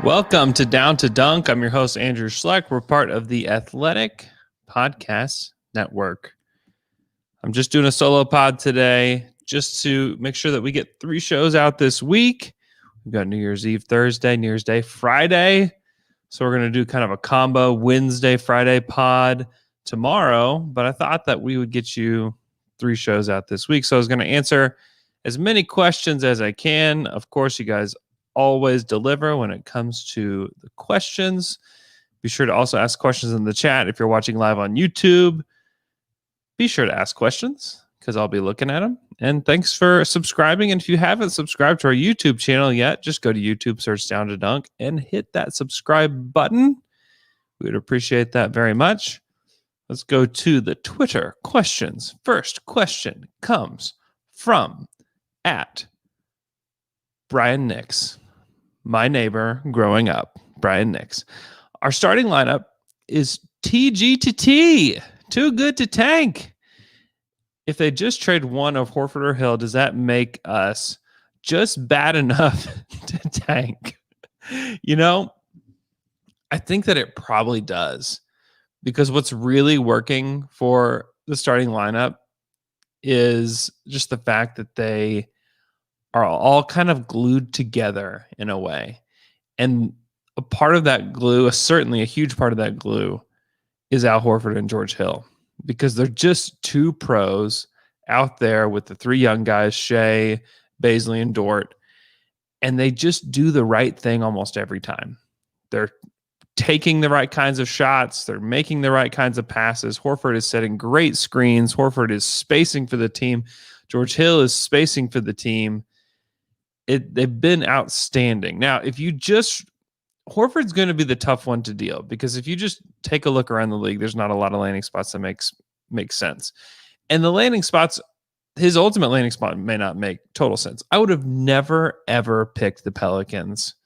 Welcome to Down to Dunk. I'm your host, Andrew Schlecht. We're part of the Athletic Podcast Network. I'm just doing a solo pod today just to make sure that we get 3 shows out this week. We've got New Year's Eve Thursday, New Year's Day Friday. So we're going to do kind of a combo Wednesday, Friday pod tomorrow. But I thought that we would get you 3 shows out this week. So I was going to answer as many questions as I can. Of course, you guys always deliver when it comes to the questions. Be sure to also ask questions in the chat. If you're watching live on YouTube, be sure to ask questions because I'll be looking at them. And thanks for subscribing. And if you haven't subscribed to our YouTube channel yet, just go to YouTube, search Down to Dunk, and hit that subscribe button. We would appreciate that very much. Let's go to the Twitter questions. First question comes from at Brian Nix, my neighbor growing up, Brian Nix. Our starting lineup is TG to T, too good to tank. If they just trade one of Horford or Hill, does that make us just bad enough to tank? You know, I think that it probably does, because what's really working for the starting lineup is just the fact that they are all kind of glued together in a way. And a part of that glue, certainly a huge part of that glue, is Al Horford and George Hill, because they're just 2 pros out there with the 3 young guys, Shea, Baisley, and Dort, and they just do the right thing almost every time. They're taking the right kinds of shots. They're making the right kinds of passes. Horford is setting great screens. Horford is spacing for the team. George Hill is spacing for the team. They've been outstanding. Now, Horford's going to be the tough one to deal, because if you just take a look around the league, there's not a lot of landing spots that makes sense. And the landing spots, his ultimate landing spot may not make total sense. I would have never, ever picked the Pelicans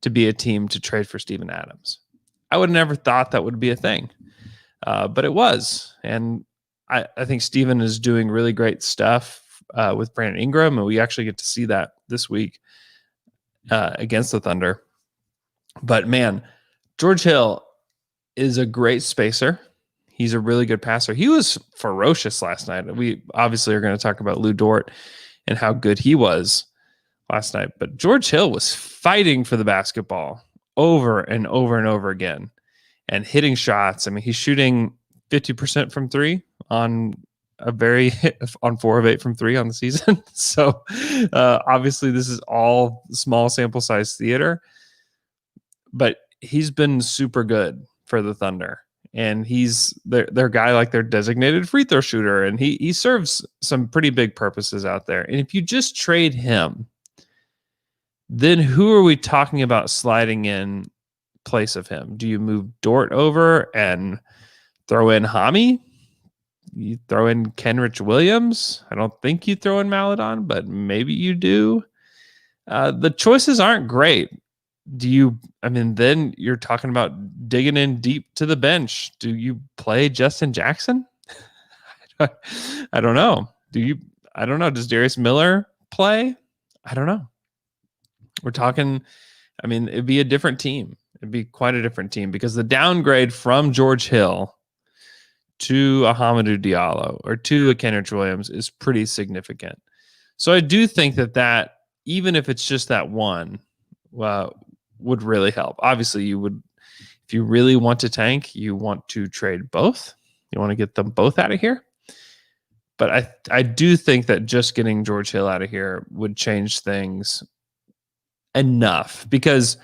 to be a team to trade for Steven Adams. I would have never thought that would be a thing, but it was. And I think Steven is doing really great stuff with Brandon Ingram, and we actually get to see that this week against the Thunder. But man, George Hill is a great spacer. He's a really good passer. He was ferocious last night. We obviously are going to talk about Lou Dort and how good he was last night, but George Hill was fighting for the basketball over and over and over again and hitting shots. I mean, he's shooting 50% from 3 on 4 of 8 from 3 on the season. So obviously this is all small sample size theater, but he's been super good for the Thunder, and he's their guy, like their designated free throw shooter, and he serves some pretty big purposes out there. And if you just trade him, then who are we talking about sliding in place of him? Do you move Dort over and throw in Hami? You throw in Kenrich Williams? I don't think you throw in Maladon, but maybe you do. The choices aren't great. Then you're talking about digging in deep to the bench. Do you play Justin Jackson? I don't know. I don't know. Does Darius Miller play? I don't know. We're talking, it'd be a different team. It'd be quite a different team, because the downgrade from George Hill to a Hamidou Diallo or to a Kenrich Williams is pretty significant. So I do think that even if it's just that one, would really help. Obviously, you would, if you really want to tank, you want to trade both. You want to get them both out of here. But I do think that just getting George Hill out of here would change things enough, because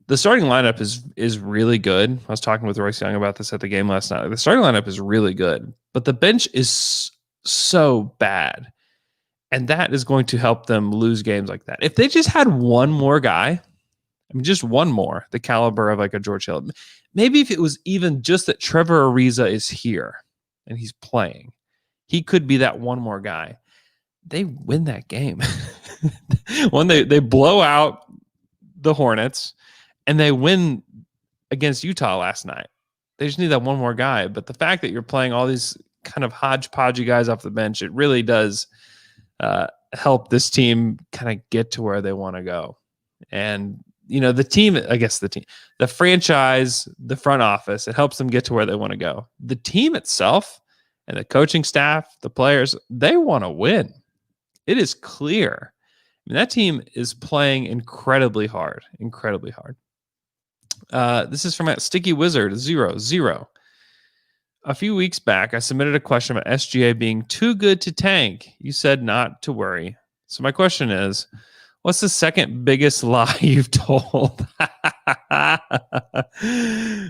the starting lineup is really good. I was talking with Royce Young about this at the game last night. The starting lineup is really good, but the bench is so bad, and that is going to help them lose games like that. If they just had one more guy, just one more, the caliber of like a George Hill, maybe if it was even just that Trevor Ariza is here and he's playing, he could be that one more guy. They win that game. When they blow out the Hornets and they win against Utah last night. They just need that one more guy. But the fact that you're playing all these kind of hodgepodgey guys off the bench, it really does help this team kind of get to where they want to go. And, the team, the franchise, the front office, it helps them get to where they want to go. The team itself and the coaching staff, the players, they want to win. It is clear. That team is playing incredibly hard. This is from Sticky Wizard 00. A few weeks back, I submitted a question about SGA being too good to tank. You said not to worry. So my question is, what's the second biggest lie you've told?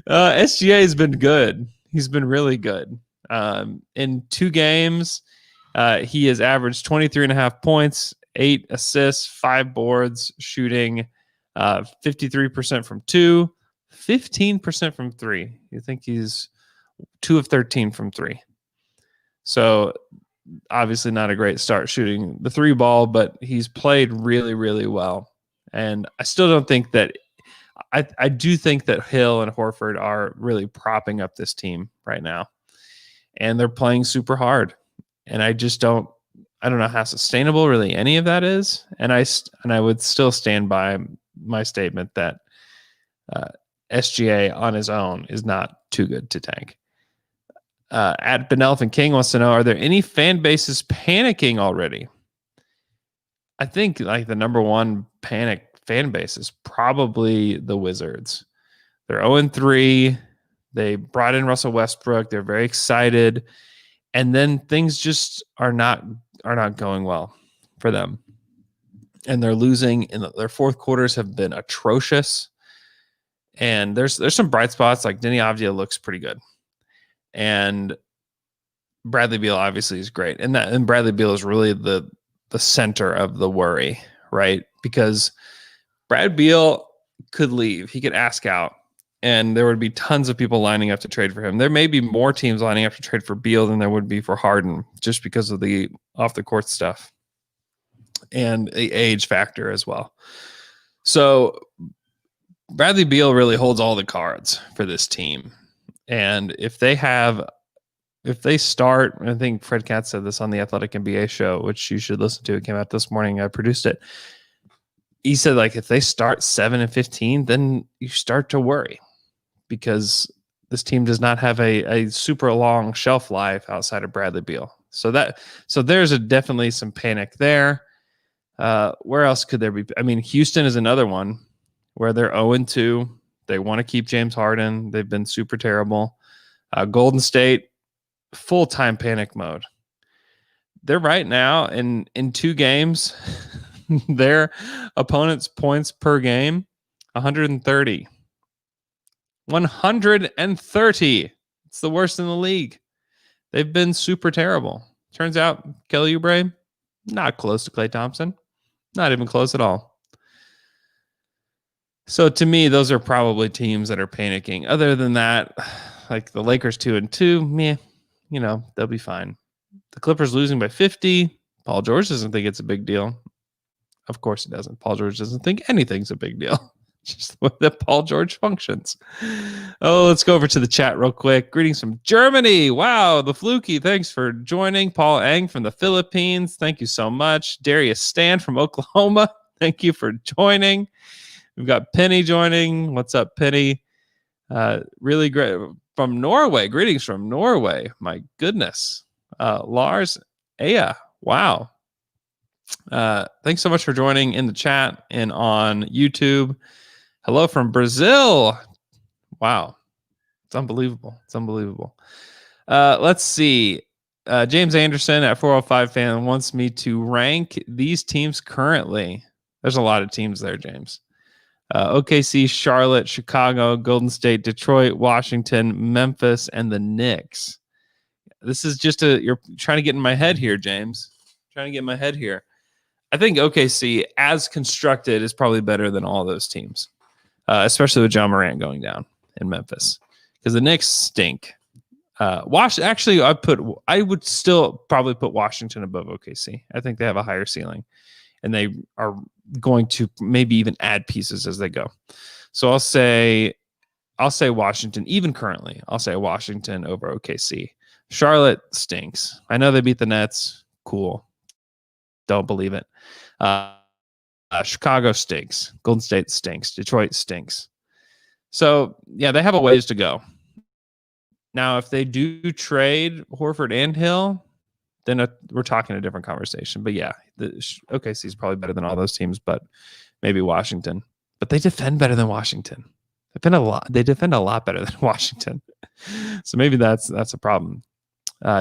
SGA has been good. He's been really good. In 2 games, he has averaged 23.5 points, 8 assists, 5 boards, shooting 53% from 2, 15% from 3. You think he's 2 of 13 from 3. So obviously not a great start shooting the 3 ball, but he's played really, really well. And I still don't think that I do think that Hill and Horford are really propping up this team right now. And they're playing super hard. And I don't know how sustainable really any of that is. And I would still stand by my statement that SGA on his own is not too good to tank. At Benelphin King wants to know, are there any fan bases panicking already? I think the number one panic fan base is probably the Wizards. They're 0-3. They brought in Russell Westbrook. They're very excited. And then things just are not going well for them. And they're losing their fourth quarters have been atrocious. And there's some bright spots, like Denny Avdia looks pretty good. And Bradley Beal obviously is great. And Bradley Beal is really the center of the worry, right? Because Brad Beal could leave. He could ask out. And there would be tons of people lining up to trade for him. There may be more teams lining up to trade for Beal than there would be for Harden, just because of the off-the-court stuff and the age factor as well. So Bradley Beal really holds all the cards for this team. And if they start, I think Fred Katz said this on the Athletic NBA show, which you should listen to. It came out this morning. I produced it. He said, if they start 7-15, then you start to worry, because this team does not have a super long shelf life outside of Bradley Beal. So there's definitely some panic there. Where else could there be? I mean, Houston is another one where they're 0-2. They want to keep James Harden. They've been super terrible. Golden State, full-time panic mode. They're right now in 2 games, their opponent's points per game, 130. 130. It's the worst in the league. They've been super terrible. Turns out Kelly Oubre, not close to Klay Thompson. Not even close at all. So to me, those are probably teams that are panicking. Other than that, like the Lakers 2-2, they'll be fine. The Clippers losing by 50. Paul George doesn't think it's a big deal. Of course he doesn't. Paul George doesn't think anything's a big deal. Just the way that Paul George functions. Oh, let's go over to the chat real quick. Greetings from Germany. Wow, the Fluky. Thanks for joining. Paul Eng from the Philippines. Thank you so much. Darius Stan from Oklahoma. Thank you for joining. We've got Penny joining. What's up, Penny? Really great. From Norway. Greetings from Norway. My goodness. Lars Aya. Wow. Thanks so much for joining in the chat and on YouTube. Hello from Brazil. Wow. It's unbelievable. Let's see. James Anderson at 405 Fan wants me to rank these teams currently. There's a lot of teams there, James. OKC, Charlotte, Chicago, Golden State, Detroit, Washington, Memphis, and the Knicks. This is just you're trying to get in my head here, James. I think OKC, as constructed, is probably better than all those teams, especially with John Morant going down in Memphis, because the Knicks stink. Actually, I would still probably put Washington above OKC. I think they have a higher ceiling, and they are going to maybe even add pieces as they go. So I'll say Washington, even currently. I'll say Washington over OKC. Charlotte stinks. I know they beat the Nets. Cool. Don't believe it. Chicago stinks. Golden State stinks. Detroit stinks. So, yeah, they have a ways to go. Now, if they do trade Horford and Hill, then we're talking a different conversation. But yeah, the OKC is probably better than all those teams, but maybe Washington. But they defend better than Washington. They defend a lot better than Washington. So maybe that's a problem.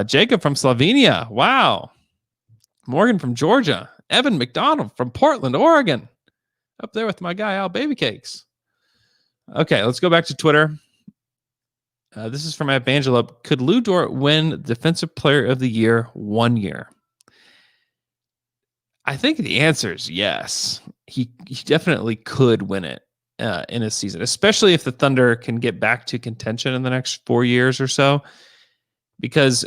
Jacob from Slovenia. Wow. Morgan from Georgia. Evan McDonald from Portland, Oregon. Up there with my guy, Al Baby Cakes. Okay, let's go back to Twitter. This is from Evangelo. Could Lou Dort win Defensive Player of the Year 1 year? I think the answer is yes. He definitely could win it in a season, especially if the Thunder can get back to contention in the next 4 years or so, because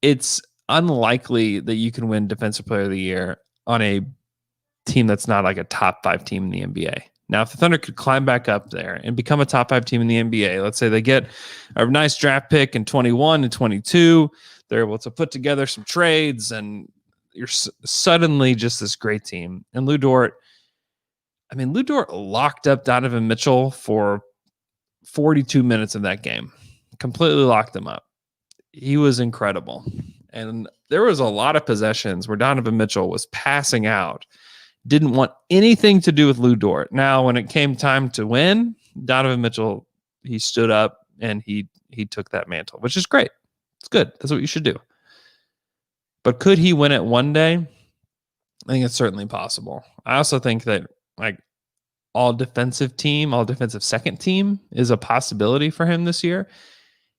it's unlikely that you can win Defensive Player of the Year on a team that's not like a top 5 team in the NBA. Now, if the Thunder could climb back up there and become a top 5 team in the NBA, let's say they get a nice draft pick in 21 and 22, they're able to put together some trades, and you're suddenly just this great team. And Lou Dort locked up Donovan Mitchell for 42 minutes in that game, completely locked him up. He was incredible. And there was a lot of possessions where Donovan Mitchell was passing out, didn't want anything to do with Lou Dort. Now, when it came time to win, Donovan Mitchell, he stood up and he took that mantle, which is great. It's good. That's what you should do. But could he win it one day? I think it's certainly possible. I also think that like all defensive second team is a possibility for him this year.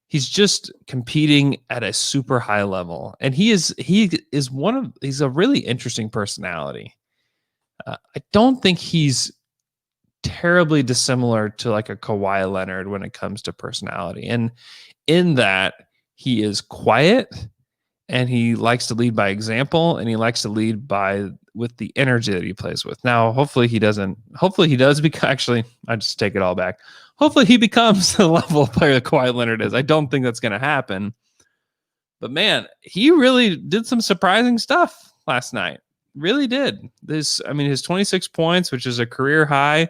He's just competing at a super high level, and he's a really interesting personality. I don't think he's terribly dissimilar to like a Kawhi Leonard when it comes to personality, and in that he is quiet and he likes to lead by example, and he likes to lead with the energy that he plays with. Now, hopefully he does become, actually, I just take it all back. Hopefully he becomes the level of player that Kawhi Leonard is. I don't think that's going to happen. But man, he really did some surprising stuff last night. Really did. His 26 points, which is a career high,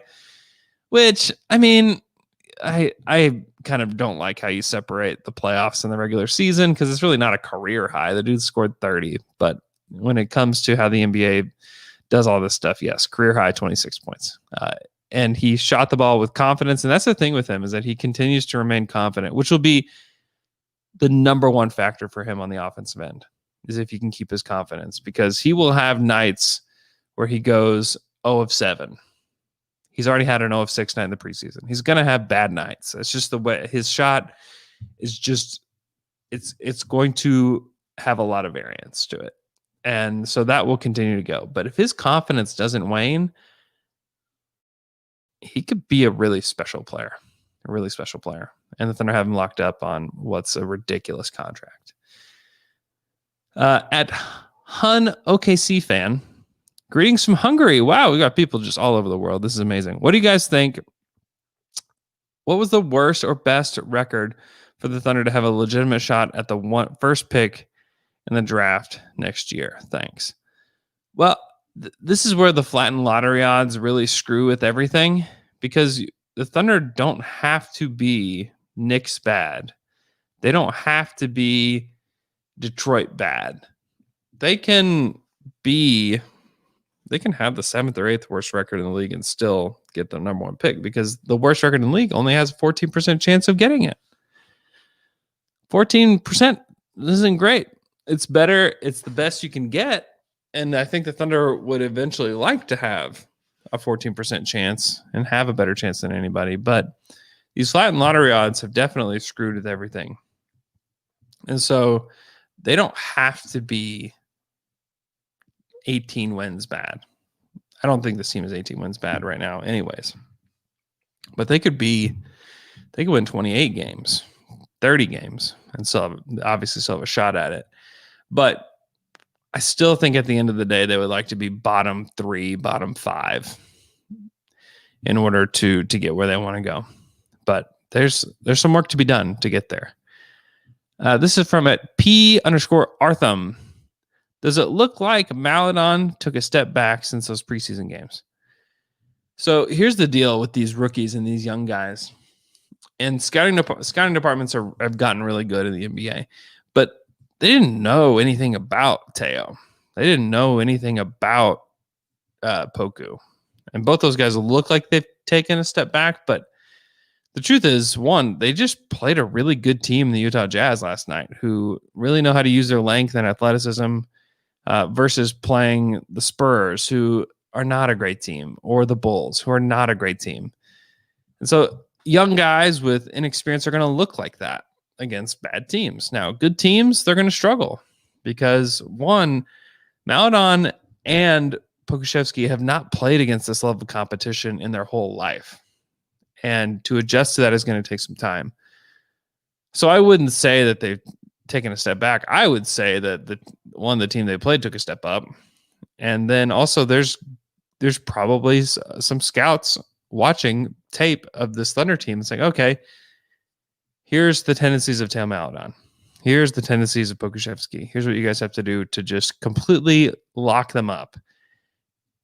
which, I kind of don't like how you separate the playoffs and the regular season, because it's really not a career high. The dude scored 30, but when it comes to how the NBA does all this stuff, yes, career high 26 points. And he shot the ball with confidence. And that's the thing with him, is that he continues to remain confident, which will be the number one factor for him on the offensive end, is if he can keep his confidence, because he will have nights where he goes 0 of 7. He's already had an 0 of 6 night in the preseason. He's going to have bad nights. It's just the way his shot is just, it's going to have a lot of variance to it. And so that will continue to go. But if his confidence doesn't wane, he could be a really special player. And the Thunder have him locked up on what's a ridiculous contract. At Hun OKC fan, greetings from Hungary. Wow, we got people just all over the world. This is amazing. What do you guys think? What was the worst or best record for the Thunder to have a legitimate shot at the first pick in the draft next year? Thanks. Well, this is where the flattened lottery odds really screw with everything, because the Thunder don't have to be Knicks bad. They don't have to be Detroit bad. They can have the 7th or 8th worst record in the league and still get the number 1 pick, because the worst record in the league only has a 14% chance of getting it. 14% isn't great. It's better. It's the best you can get. And I think the Thunder would eventually like to have a 14% chance and have a better chance than anybody. But these flattened lottery odds have definitely screwed with everything. And so they don't have to be 18 wins bad. I don't think this team is 18 wins bad right now anyways. But they could win 28 games, 30 games, and still have a shot at it. But I still think at the end of the day, they would like to be bottom 3, bottom 5 in order to get where they want to go. But there's some work to be done to get there. This is from at P_Artham. Does it look like Maladon took a step back since those preseason games? So here's the deal with these rookies and these young guys. And scouting departments have gotten really good in the NBA, but they didn't know anything about Teo. They didn't know anything about Poku. And both those guys look like they've taken a step back, but the truth is, one, they just played a really good team, the Utah Jazz, last night, who really know how to use their length and athleticism versus playing the Spurs, who are not a great team, or the Bulls, who are not a great team. And so young guys with inexperience are going to look like that against bad teams. Now, good teams, they're going to struggle because, one, Maladon and Pokusevski have not played against this level of competition in their whole life. And to adjust to that is going to take some time. So I wouldn't say that they've taken a step back. I would say that the team they played took a step up. And then also there's probably some scouts watching tape of this Thunder team and saying, okay, here's the tendencies of Teo Maladon. Here's the tendencies of Pokusevski. Here's what you guys have to do to just completely lock them up.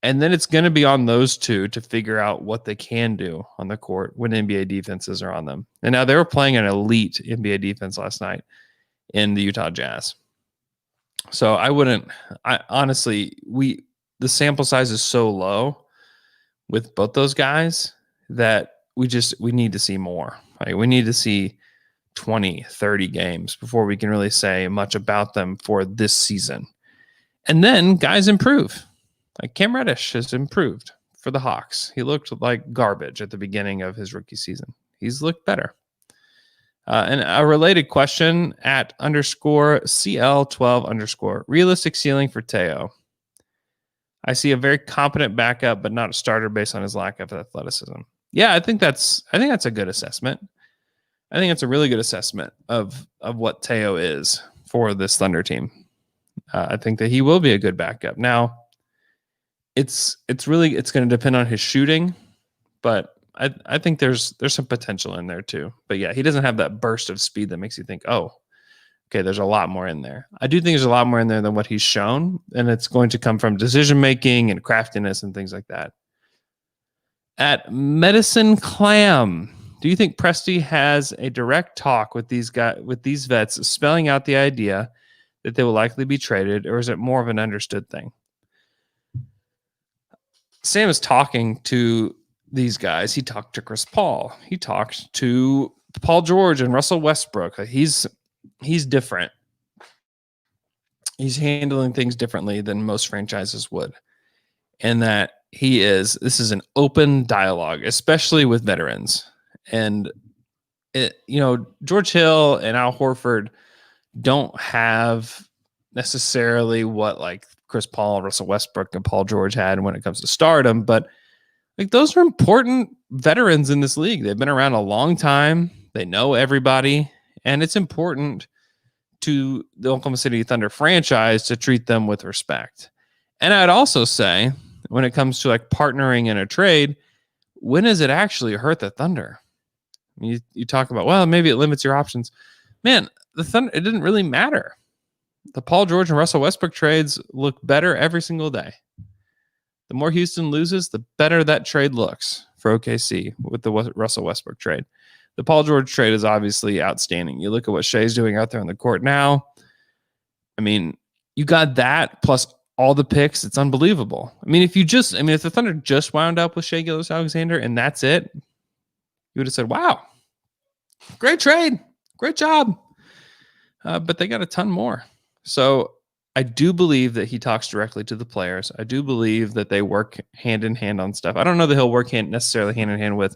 And then it's going to be on those two to figure out what they can do on the court when NBA defenses are on them. And now they were playing an elite NBA defense last night in the Utah Jazz. So honestly, the sample size is so low with both those guys that we need to see more. Right? We need to see 20, 30 games before we can really say much about them for this season. And then guys improve. Like Cam Reddish has improved for the Hawks. He looked like garbage at the beginning of his rookie season. He's looked better. And a related question at _CL12_, realistic ceiling for Teo. I see a very competent backup, but not a starter based on his lack of athleticism. Yeah, I think that's a good assessment. I think it's a really good assessment of what Teo is for this Thunder team. I think that he will be a good backup. Now, it's going to depend on his shooting, but I think there's some potential in there too. But yeah, he doesn't have that burst of speed that makes you think, oh, okay, there's a lot more in there. I do think there's a lot more in there than what he's shown, and it's going to come from decision making and craftiness and things like that. At Medicine Clam, do you think Presti has a direct talk with these vets, spelling out the idea that they will likely be traded, or is it more of an understood thing? Sam is talking to these guys. He talked to Chris Paul. He talked to Paul George and Russell Westbrook. He's different. He's handling things differently than most franchises would. And that this is an open dialogue, especially with veterans. And George Hill and Al Horford don't have necessarily what like Chris Paul, Russell Westbrook, and Paul George had when it comes to stardom, but like those are important veterans in this league. They've been around a long time. They know everybody, and it's important to the Oklahoma City Thunder franchise to treat them with respect. And I'd also say, when it comes to like partnering in a trade, when does it actually hurt the Thunder? I mean, you talk about, well, maybe it limits your options. Man, the Thunder, it didn't really matter. The Paul George and Russell Westbrook trades look better every single day. The more Houston loses, the better that trade looks for OKC with the Russell Westbrook trade. The Paul George trade is obviously outstanding. You look at what Shea's doing out there on the court now. I mean, you got that plus all the picks. It's unbelievable. I mean, if the Thunder just wound up with Shai Gilgeous-Alexander and that's it, you would have said, wow, great trade. Great job. But they got a ton more. So I do believe that he talks directly to the players. I do believe that they work hand in hand on stuff. I don't know that he'll work necessarily hand in hand with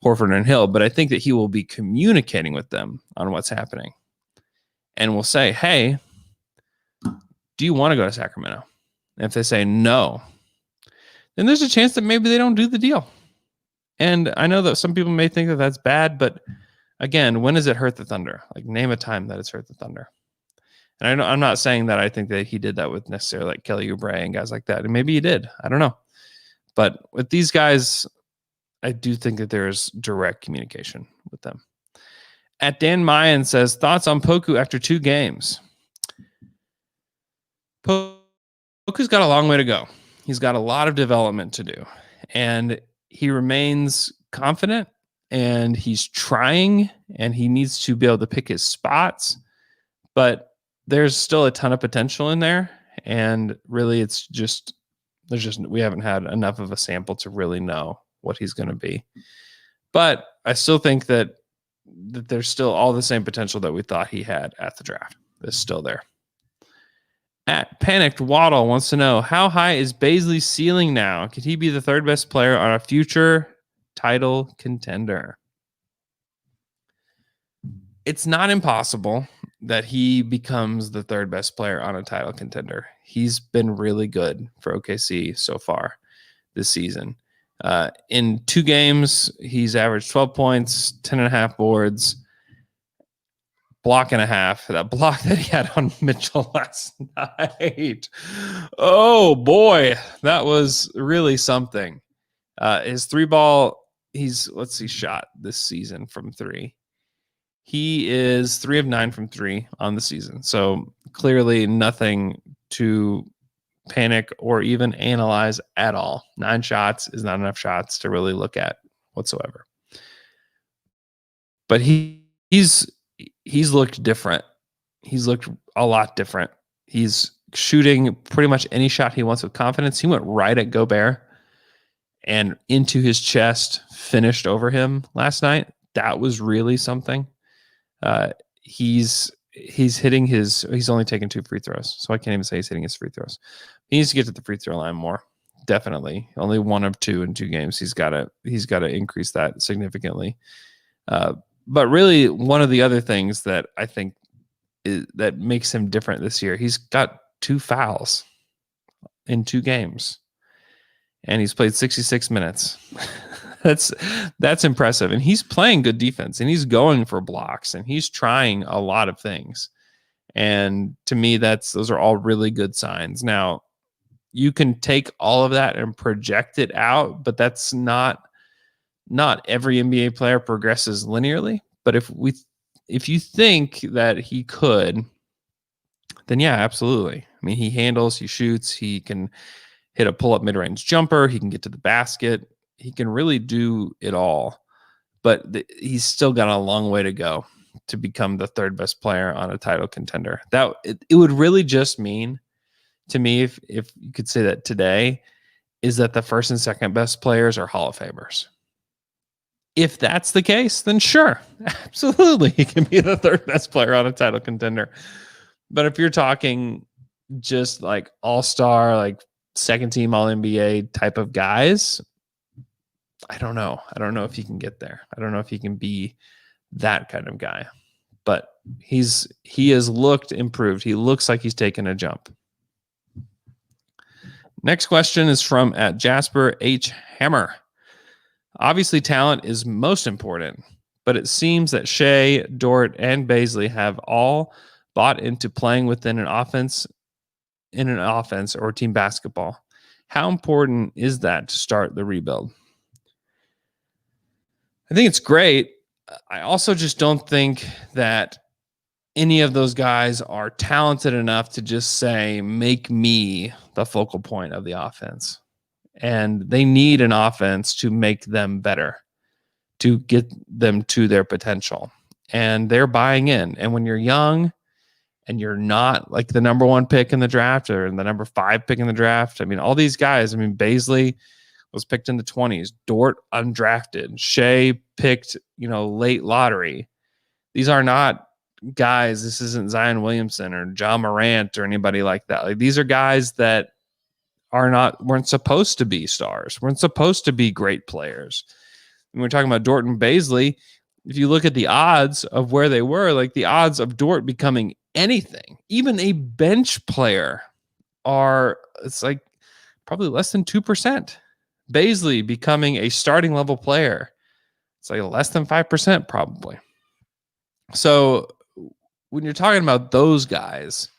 Horford and Hill, but I think that he will be communicating with them on what's happening. And will say, hey, do you want to go to Sacramento? And if they say no, then there's a chance that maybe they don't do the deal. And I know that some people may think that that's bad, but again, when does it hurt the Thunder? Like, name a time that it's hurt the Thunder. And I'm not saying that I think that he did that with necessarily like Kelly Oubre and guys like that. And maybe he did. I don't know. But with these guys, I do think that there's direct communication with them. At Dan Mayan says, thoughts on Poku after 2 games? Poku's got a long way to go. He's got a lot of development to do, and he remains confident, and he's trying, and he needs to be able to pick his spots, but there's still a ton of potential in there, and really it's just we haven't had enough of a sample to really know what he's going to be. But I still think that there's still all the same potential that we thought he had at the draft. It's still there. At Panicked Waddle wants to know, how high is Baisley's ceiling now? Could he be the third best player on a future title contender? It's not impossible that he becomes the third best player on a title contender. He's been really good for OKC so far this season. In 2 games, he's averaged 12 points, 10.5 boards, block and a half. That block that he had on Mitchell last night. Oh boy, that was really something. His 3-ball, shot this season from 3. He is 3 of 9 from 3 on the season. So clearly nothing to panic or even analyze at all. 9 shots is not enough shots to really look at whatsoever. But he's looked different. He's looked a lot different. He's shooting pretty much any shot he wants with confidence. He went right at Gobert and into his chest, finished over him last night. That was really something. He's only taken 2 free throws, so I can't even say he's hitting his free throws. He needs to get to the free throw line more. Definitely. Only 1 of 2 in 2 games. He's got to increase that significantly. But really, one of the other things that I think that makes him different this year, he's got 2 fouls in 2 games, and he's played 66 minutes. That's impressive, and he's playing good defense, and he's going for blocks, and he's trying a lot of things. And to me, those are all really good signs. Now, you can take all of that and project it out, but that's not every NBA player progresses linearly. But if you think that he could, then yeah, absolutely. I mean, he handles, he shoots, he can hit a pull-up mid-range jumper, he can get to the basket, he can really do it all. But he's still got a long way to go to become the third best player on a title contender. That it would really just mean to me, if you could say that today, is that the first and second best players are Hall of Famers. If that's the case, then sure, absolutely, he can be the third best player on a title contender. But if you're talking just like all-star, like second team All-NBA type of guys, I don't know. I don't know if he can get there. I don't know if he can be that kind of guy. But he has looked improved. He looks like he's taken a jump. Next question is from at Jasper H. Hammer. Obviously, talent is most important, but it seems that Shea, Dort, and Baisley have all bought into playing within an offense or team basketball. How important is that to start the rebuild? I think it's great. I also just don't think that any of those guys are talented enough to just say, make me the focal point of the offense. And they need an offense to make them better, to get them to their potential. And they're buying in. And when you're young and you're not like the number 1 pick in the draft or the number 5 pick in the draft, I mean, all these guys, I mean, Baisley was picked in the 20s, Dort undrafted, Shea picked, late lottery. These are not guys. This isn't Zion Williamson or John Morant or anybody like that. Like, these are guys that weren't supposed to be stars, weren't supposed to be great players. When we're talking about Dort and Baisley, if you look at the odds of where they were, like the odds of Dort becoming anything, even a bench player, it's like probably less than 2%. Baisley becoming a starting level player, it's like less than 5% probably. So when you're talking about those guys,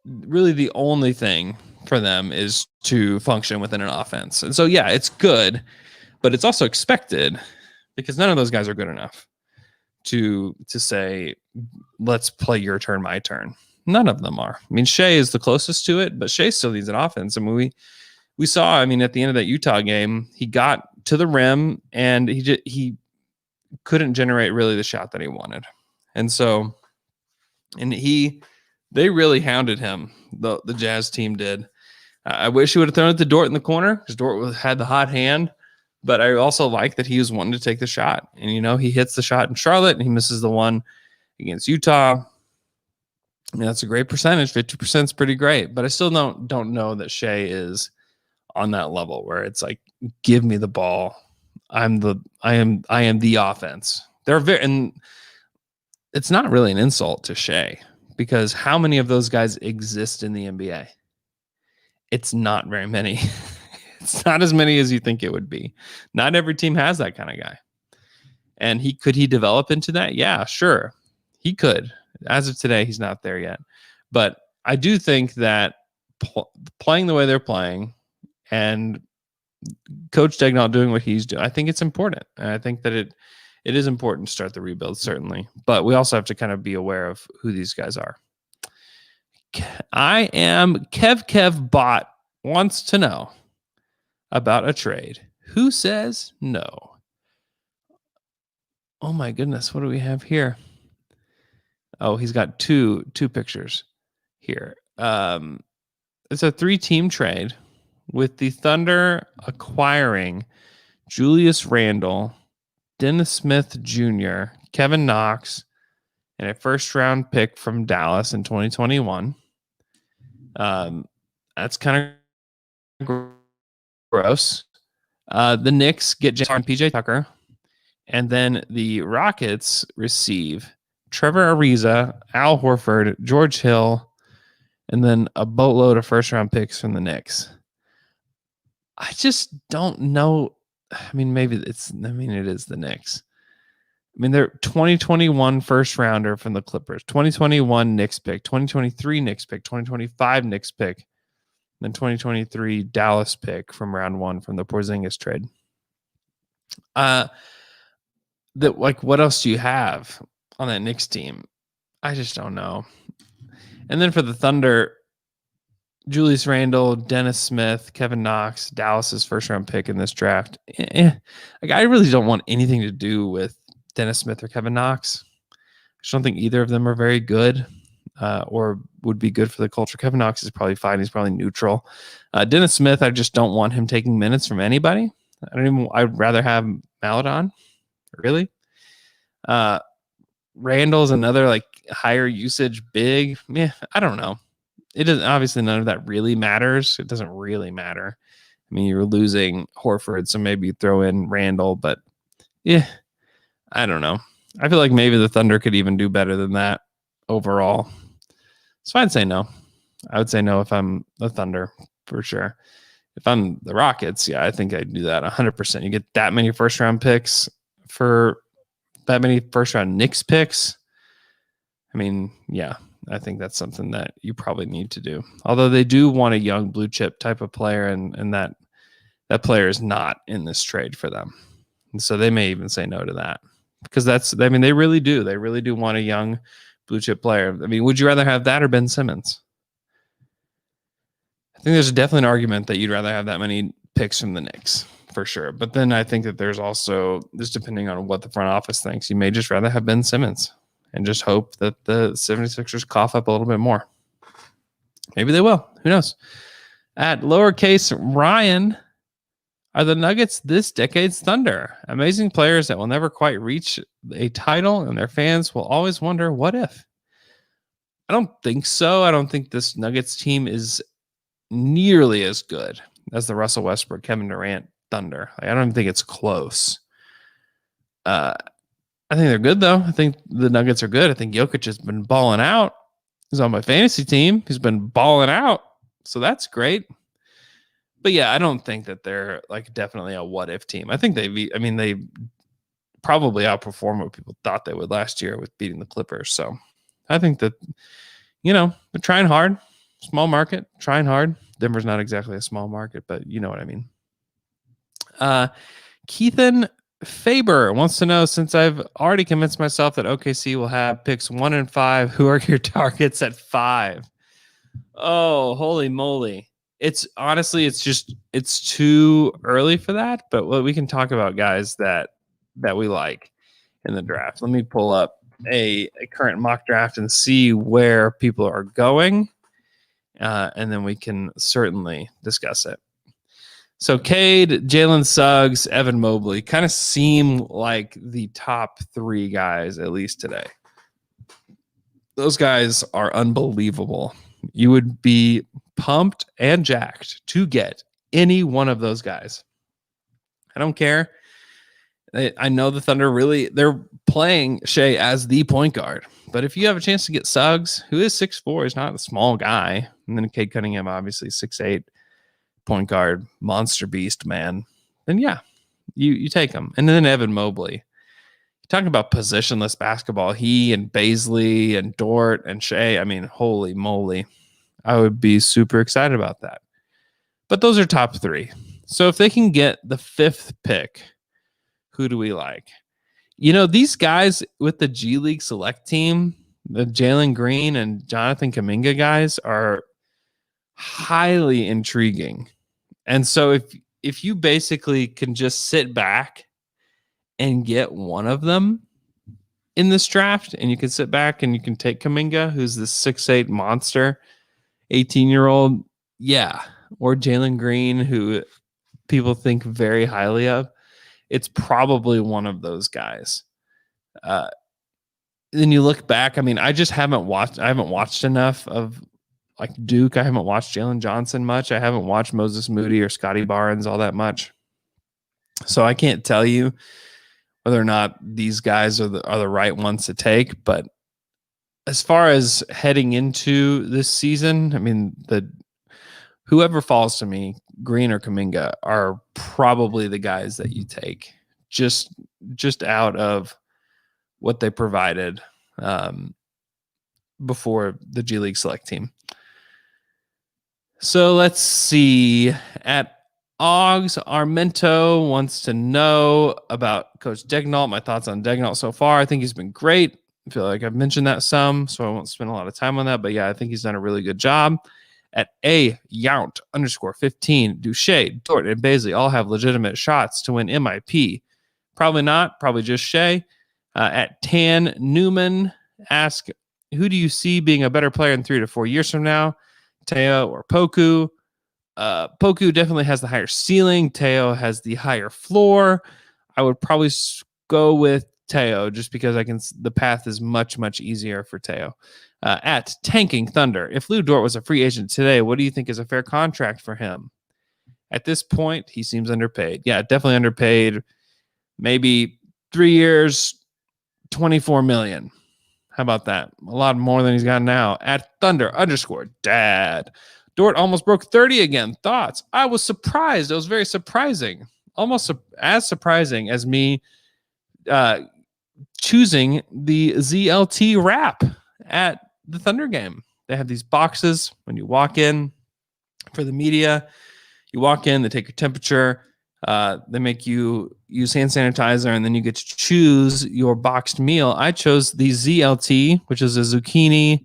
really the only thing for them is to function within an offense. And so, yeah, it's good, but it's also expected because none of those guys are good enough to say, let's play your turn, my turn. None of them are. I mean, Shea is the closest to it, but Shea still needs an offense. I mean, we saw, I mean, at the end of that Utah game, he got to the rim and he couldn't generate really the shot that he wanted. And so, they really hounded him. The Jazz team did. I wish he would have thrown it to Dort in the corner because Dort had the hot hand. But I also like that he was wanting to take the shot. And, he hits the shot in Charlotte and he misses the one against Utah. I mean, that's a great percentage. 50% is pretty great. But I still don't know that Shea is on that level where it's like, give me the ball. I am the offense. And it's not really an insult to Shea because how many of those guys exist in the NBA? It's not very many. It's not as many as you think it would be. Not every team has that kind of guy. And could he develop into that? Yeah, sure. He could. As of today, he's not there yet. But I do think that playing the way they're playing and Coach Daigneault doing what he's doing, I think it's important. And I think that it is important to start the rebuild, certainly. But we also have to kind of be aware of who these guys are. I am Kev Bot wants to know about a trade. Who says no? Oh my goodness, what do we have here? Oh, he's got two pictures here. It's a 3-team trade with the Thunder acquiring Julius Randle, Dennis Smith Jr., Kevin Knox, and a first-round pick from Dallas in 2021. That's kind of gross. The Knicks get James Harden and PJ Tucker, and then the Rockets receive Trevor Ariza, Al Horford, George Hill, and then a boatload of first-round picks from the Knicks. I just don't know. I mean, it is the Knicks. I mean, they're 2021 first rounder from the Clippers, 2021 Knicks pick, 2023 Knicks pick, 2025 Knicks pick, then 2023 Dallas pick from round 1 from the Porzingis trade. What else do you have on that Knicks team? I just don't know. And then for the Thunder, Julius Randle, Dennis Smith, Kevin Knox, Dallas's first round pick in this draft. I really don't want anything to do with Dennis Smith or Kevin Knox. I just don't think either of them are very good or would be good for the culture. Kevin Knox is probably fine. He's probably neutral. Dennis Smith, I just don't want him taking minutes from anybody. I'd rather have Maladon. Really? Randall's another higher usage big. Yeah, I don't know. It doesn't, obviously none of that really matters. It doesn't really matter. I mean, you're losing Horford, so maybe you throw in Randall, but yeah, I don't know. I feel like maybe the Thunder could even do better than that overall. So I'd say no. I would say no if I'm the Thunder for sure. If I'm the Rockets, yeah, I think I'd do that 100%. You get that many first round picks for that many first round Knicks picks. I mean, yeah, I think that's something that you probably need to do. Although they do want a young blue chip type of player, and that player is not in this trade for them. And so they may even say no to that because they really do. They really do want a young blue chip player. I mean, would you rather have that or Ben Simmons? I think there's definitely an argument that you'd rather have that many picks from the Knicks for sure. But then I think that there's also, just depending on what the front office thinks, you may just rather have Ben Simmons and just hope that the 76ers cough up a little bit more. Maybe they will. Who knows? At lowercase Ryan, are the Nuggets this decade's Thunder? Amazing players that will never quite reach a title, and their fans will always wonder, what if? I don't think so. I don't think this Nuggets team is nearly as good as the Russell Westbrook, Kevin Durant Thunder. I don't even think it's close. I think they're good, though. I think the Nuggets are good. I think Jokic has been balling out. He's on my fantasy team. He's been balling out. So that's great. But yeah, I don't think that they're definitely a what if team. I think they probably outperform what people thought they would last year with beating the Clippers. So I think that, they're trying hard. Small market, trying hard. Denver's not exactly a small market, but you know what I mean. Keithan Faber wants to know, since I've already convinced myself that OKC will have picks 1 and 5, who are your targets at 5? Oh, holy moly. It's honestly, it's too early for that, but we can talk about guys that we like in the draft. Let me pull up a current mock draft and see where people are going, and then we can certainly discuss it. So Cade, Jalen Suggs, Evan Mobley kind of seem like the top 3 guys, at least today. Those guys are unbelievable. You would be pumped and jacked to get any one of those guys. I don't care. I know the Thunder they're playing Shea as the point guard. But if you have a chance to get Suggs, who is 6'4", he's not a small guy. And then Cade Cunningham, obviously 6'8", point guard, monster beast, man. Then yeah, you take him. And then Evan Mobley. Talking about positionless basketball, he and Baisley and Dort and Shea, I mean, holy moly. I would be super excited about that. But those are top 3. So if they can get the 5th pick, who do we like? You know, these guys with the G League select team, the Jalen Green and Jonathan Kuminga guys, are highly intriguing. And so if you basically can just sit back and get one of them in this draft, and you can sit back and you can take Kuminga, who's this 6'8" monster, 18-year-old, yeah, or Jalen Green, who people think very highly of, it's probably one of those guys. Then you look back, I mean, I haven't watched enough of like Duke. I haven't watched Jalen Johnson much. I haven't watched Moses Moody or Scotty Barnes all that much. So I can't tell you whether or not these guys are the right ones to take. But as far as heading into this season, I mean, whoever falls to me, Green or Kuminga, are probably the guys that you take just out of what they provided before the G League select team. So let's see. At Oggs, Armento wants to know about Coach Degnault. My thoughts on Degnault so far. I think he's been great. I feel like I've mentioned that some, so I won't spend a lot of time on that. But yeah, I think he's done a really good job. At @Yount_15, Duche, Dort, and Baisley all have legitimate shots to win MIP. Probably not. Probably just Shea. At Tan Newman, ask, who do you see being a better player in 3 to 4 years from now? Teo or Poku? Poku definitely has the higher ceiling. Teo has the higher floor. I would probably go with Teo just because the path is much, much easier for Teo. At Tanking Thunder, if Lou Dort was a free agent today, what do you think is a fair contract for him? At this point, he seems underpaid. Yeah, definitely underpaid. Maybe 3 years, $24 million. How about that? A lot more than he's got now. At Thunder_Dad. Dort almost broke 30 again. Thoughts? I was surprised. It was very surprising. Almost as surprising as me choosing the ZLT wrap at the Thunder game. They have these boxes when you walk in for the media. You walk in, they take your temperature. They make you use hand sanitizer, and then you get to choose your boxed meal. I chose the ZLT, which is a zucchini,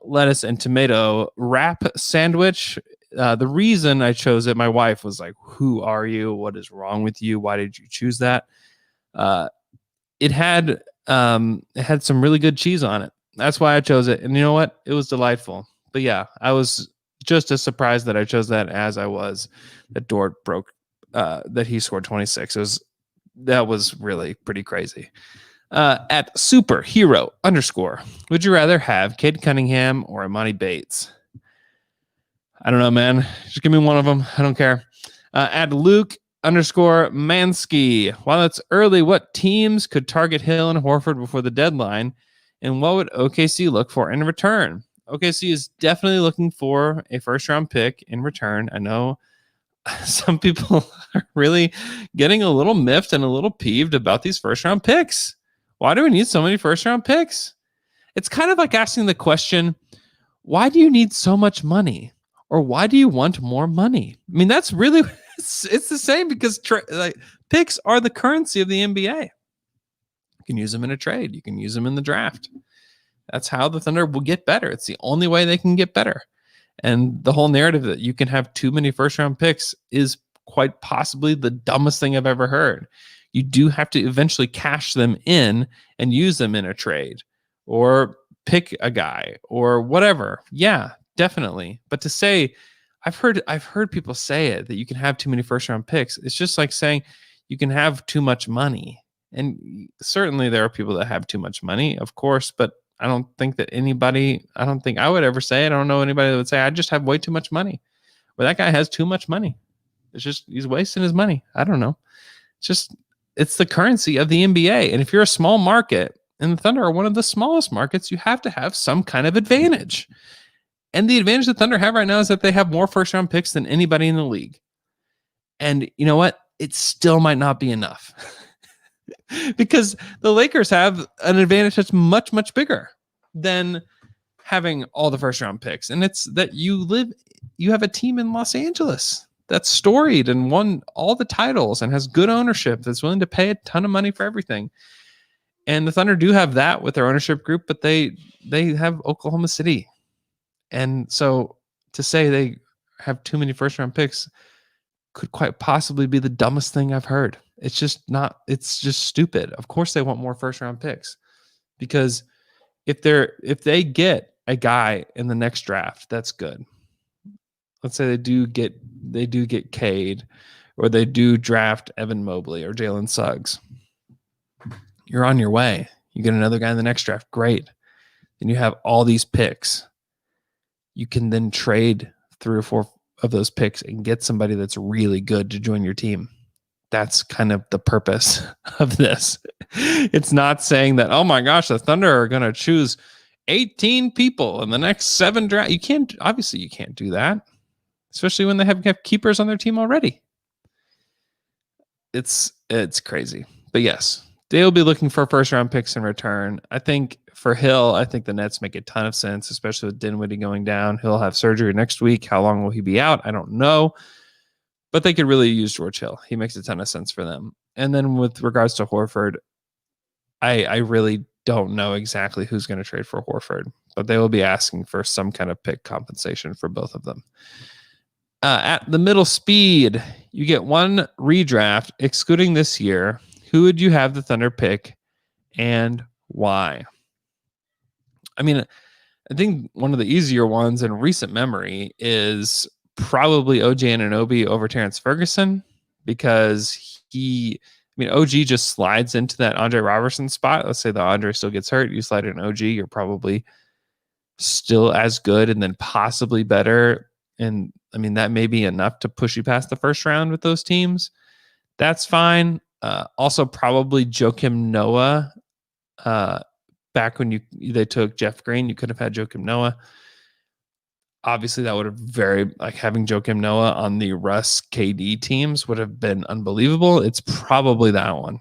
lettuce, and tomato wrap sandwich. The reason I chose it, my wife was like, "Who are you? What is wrong with you? Why did you choose that?" It had some really good cheese on it. That's why I chose it. And you know what? It was delightful. But yeah, I was just as surprised that I chose that as I was that Dort broke, that he scored 26. That was really pretty crazy. At Superhero_, would you rather have Cade Cunningham or Imani Bates? I don't know, man. Just give me one of them. I don't care. At Luke_Mansky, while it's early, what teams could target Hill and Horford before the deadline? And what would OKC look for in return? OKC is definitely looking for a first-round pick in return. I know some people are really getting a little miffed and a little peeved about these first-round picks. Why do we need so many first-round picks? It's kind of like asking the question, why do you need so much money? Or why do you want more money? I mean, that's really It's the same because picks are the currency of the NBA. You can use them in a trade. You can use them in the draft. That's how the Thunder will get better. It's the only way they can get better. And the whole narrative that you can have too many first round picks is quite possibly the dumbest thing I've ever heard. You do have to eventually cash them in and use them in a trade or pick a guy or whatever. Yeah, definitely. But to say, I've heard people say it that you can have too many first round picks. It's just like saying you can have too much money. And certainly there are people that have too much money, of course, but I don't think I would ever say it. I don't know anybody that would say, I just have way too much money. Well, that guy has too much money. It's just, he's wasting his money. I don't know. It's the currency of the NBA. And if you're a small market, and the Thunder are one of the smallest markets, you have to have some kind of advantage. And the advantage the Thunder have right now is that they have more first round picks than anybody in the league. And you know what? It still might not be enough. Because the Lakers have an advantage that's much, much bigger than having all the first round picks. And it's that you have a team in Los Angeles that's storied and won all the titles and has good ownership that's willing to pay a ton of money for everything. And the Thunder do have that with their ownership group, but they have Oklahoma City. And so to say they have too many first round picks could quite possibly be the dumbest thing I've heard. It's just stupid. Of course they want more first round picks, because if they get a guy in the next draft, that's good. Let's say they do get Cade, or they do draft Evan Mobley or Jalen Suggs. You're on your way. You get another guy in the next draft. Great. Then you have all these picks. You can then trade 3 or 4 of those picks and get somebody that's really good to join your team. That's kind of the purpose of this. It's not saying that, oh my gosh, the Thunder are going to choose 18 people in the next 7 drafts. You can't do that, especially when they have keepers on their team already. It's crazy. But yes, they'll be looking for first round picks in return. I think for Hill, I think the Nets make a ton of sense, especially with Dinwiddie going down. He'll have surgery next week. How long will he be out? I don't know. But they could really use George Hill. He makes a ton of sense for them. And then with regards to Horford, I really don't know exactly who's going to trade for Horford, but they will be asking for some kind of pick compensation for both of them. At the middle speed, you get 1 redraft, excluding this year. Who would you have the Thunder pick and why? I mean, I think one of the easier ones in recent memory is probably OG Anunoby over Terrence Ferguson, because OG just slides into that Andre Robertson spot. Let's say the Andre still gets hurt. You slide in OG, you're probably still as good and then possibly better. And I mean, that may be enough to push you past the first round with those teams. That's fine. Also, probably Joakim Noah. Back when they took Jeff Green, you could have had Joakim Noah. Obviously, that would have having Joakim Noah on the Russ KD teams would have been unbelievable. It's probably that one,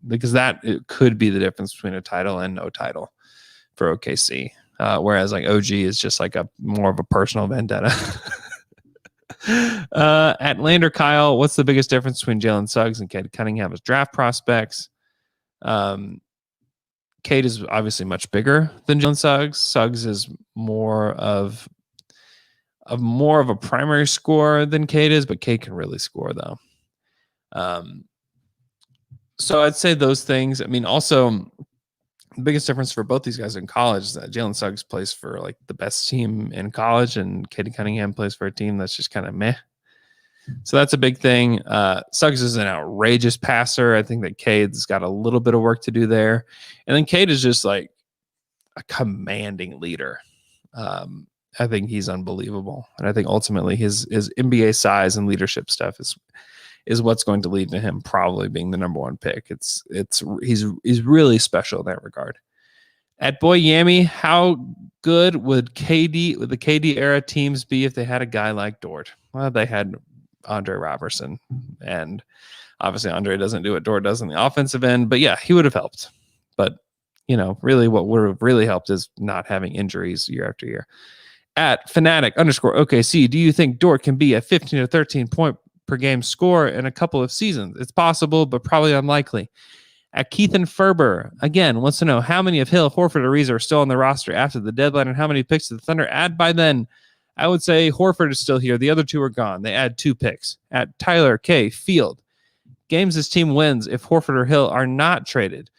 because it could be the difference between a title and no title for OKC. Whereas OG is just more of a personal vendetta. At Lander Kyle, what's the biggest difference between Jalen Suggs and Cade Cunningham as draft prospects? Cade is obviously much bigger than Jalen Suggs. Suggs is more of a primary scorer than Cade is, but Cade can really score though. So I'd say those things. I mean, also the biggest difference for both these guys in college is that Jalen Suggs plays for the best team in college, and Cade Cunningham plays for a team that's just kind of meh. So that's a big thing. Suggs is an outrageous passer. I think that Cade's got a little bit of work to do there. And then Cade is just a commanding leader. I think he's unbelievable. And I think ultimately his NBA size and leadership stuff is what's going to lead to him probably being the number 1 pick. He's really special in that regard. At Boy Yami, how good would the KD era teams be if they had a guy like Dort? Well, they had Andre Robertson, and obviously Andre doesn't do what Dort does on the offensive end, but yeah, he would have helped. But really what would have really helped is not having injuries year after year. At Fanatic _OKC, do you think Dort can be a 15 to 13 point per game score in a couple of seasons. It's possible, but probably unlikely. At Keithan Ferber, again, wants to know how many of Hill, Horford, or Ariza are still on the roster after the deadline and how many picks did the Thunder add by then. I would say Horford is still here. The other two are gone. They add 2 picks. At Tyler K. Field, games his team wins if Horford or Hill are not traded.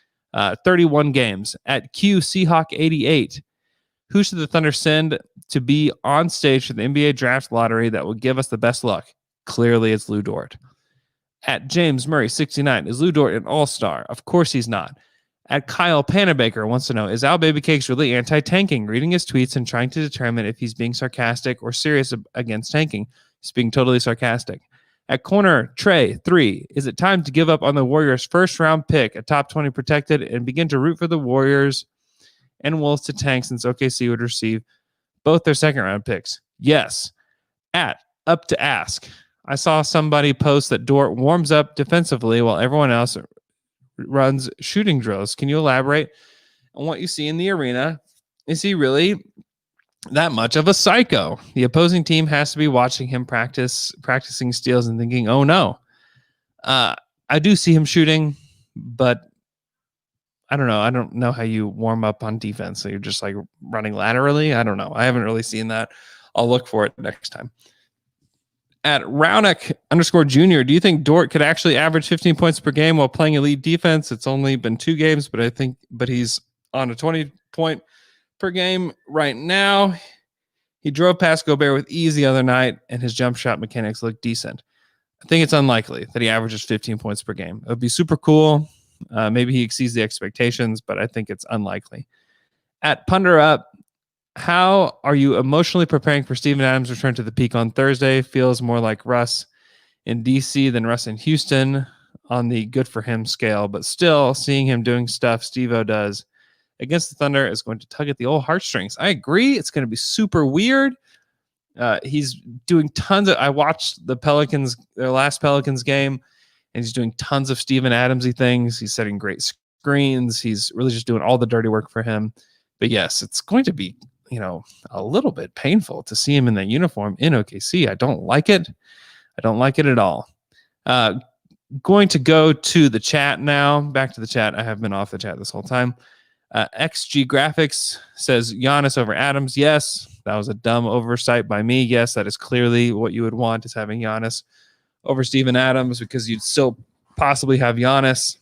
31 games. At Q Seahawk 88, who should the Thunder send to be on stage for the NBA draft lottery that will give us the best luck? Clearly, it's Lou Dort. At James Murray 69, is Lou Dort an all-star? Of course he's not. At Kyle Panabaker wants to know, is Al Babycakes really anti-tanking? Reading his tweets and trying to determine if he's being sarcastic or serious against tanking. He's being totally sarcastic. At corner Trey 3, is it time to give up on the Warriors' first-round pick, a top 20 protected, and begin to root for the Warriors and Wolves to tank since OKC would receive both their second-round picks? Yes. At Up to Ask, I saw somebody post that Dort warms up defensively while everyone else runs shooting drills. Can you elaborate on what you see in the arena? Is he really that much of a psycho? The opposing team has to be watching him practicing steals and thinking, oh no. I do see him shooting, but I don't know. I don't know how you warm up on defense. So you're just like running laterally. I don't know. I haven't really seen that. I'll look for it next time. At Raunik_Jr., do you think Dort could actually average 15 points per game while playing elite defense? It's only been 2 games, but he's on a 20-point per game right now. He drove past Gobert with ease the other night, and his jump shot mechanics look decent. I think it's unlikely that he averages 15 points per game. It would be super cool. Maybe he exceeds the expectations, but I think it's unlikely. At Punder Up, how are you emotionally preparing for Steven Adams' return to the peak on Thursday? Feels more like Russ in DC than Russ in Houston on the good for him scale, but still seeing him doing stuff Steve-O does against the Thunder is going to tug at the old heartstrings. I agree. It's going to be super weird. He's doing tons of, I watched their last Pelicans game, and he's doing tons of Steven Adams-y things. He's setting great screens. He's really just doing all the dirty work for him. But yes, it's going to be, a little bit painful to see him in that uniform in OKC. I don't like it. I don't like it at all. Going to go to the chat now. Back to the chat. I have been off the chat this whole time. XG Graphics says Giannis over Adams. Yes, that was a dumb oversight by me. Yes, that is clearly what you would want, is having Giannis over Steven Adams, because you'd still possibly have Giannis.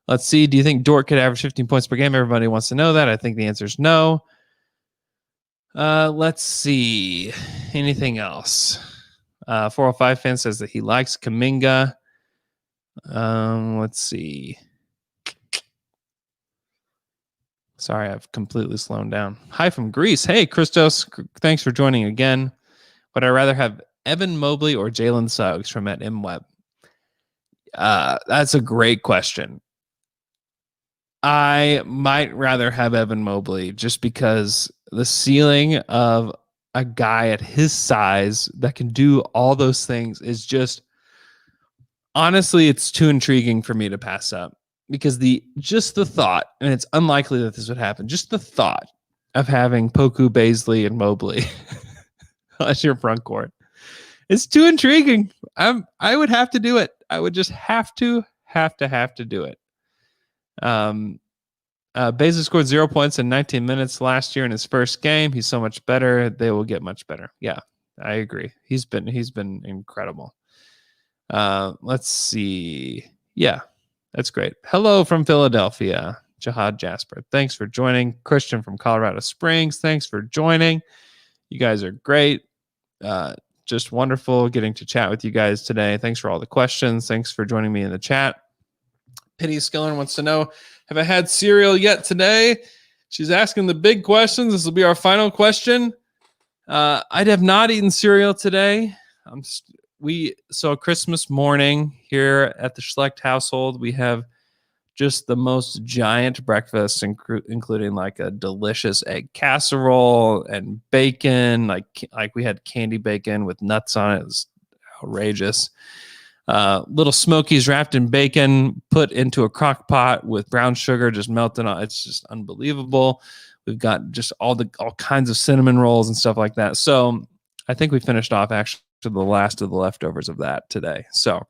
Let's see. Do you think Dort could average 15 points per game? Everybody wants to know that. I think the answer is no. Let's see. Anything else? 405 fan says that he likes Kuminga. Let's see. Sorry, I've completely slowed down. Hi from Greece. Hey, Christos. Thanks for joining again. Would I rather have Evan Mobley or Jalen Suggs from at MWeb? That's a great question. I might rather have Evan Mobley just because the ceiling of a guy at his size that can do all those things is just, honestly, it's too intriguing for me to pass up, because the thought, and it's unlikely that this would happen, just the thought of having Poku, Baisley, and Mobley as your front court, it's too intriguing. I would have to do it. I would just have to do it. Baisley scored 0 points in 19 minutes last year in his first game. He's so much better. They will get much better. Yeah, I agree. He's been incredible. Let's see. Yeah, that's great. Hello from Philadelphia, Jihad Jasper. Thanks for joining. Christian from Colorado Springs. Thanks for joining. You guys are great. Just wonderful getting to chat with you guys today. Thanks for all the questions. Thanks for joining me in the chat. Penny Skiller wants to know, have I had cereal yet today? She's asking the big questions. This will be our final question. I have not eaten cereal today. So Christmas morning here at the Schlecht household, we have just the most giant breakfast, including like a delicious egg casserole and bacon. Like we had candy bacon with nuts on it. It was outrageous. Little Smokies wrapped in bacon, put into a crock pot with brown sugar, just melted on. It's just unbelievable. We've got just all kinds of cinnamon rolls and stuff like that. So I think we finished off actually to the last of the leftovers of that today. So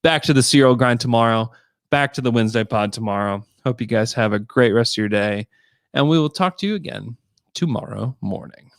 back to the cereal grind tomorrow. Back to the Wednesday pod tomorrow. Hope you guys have a great rest of your day. And we will talk to you again tomorrow morning.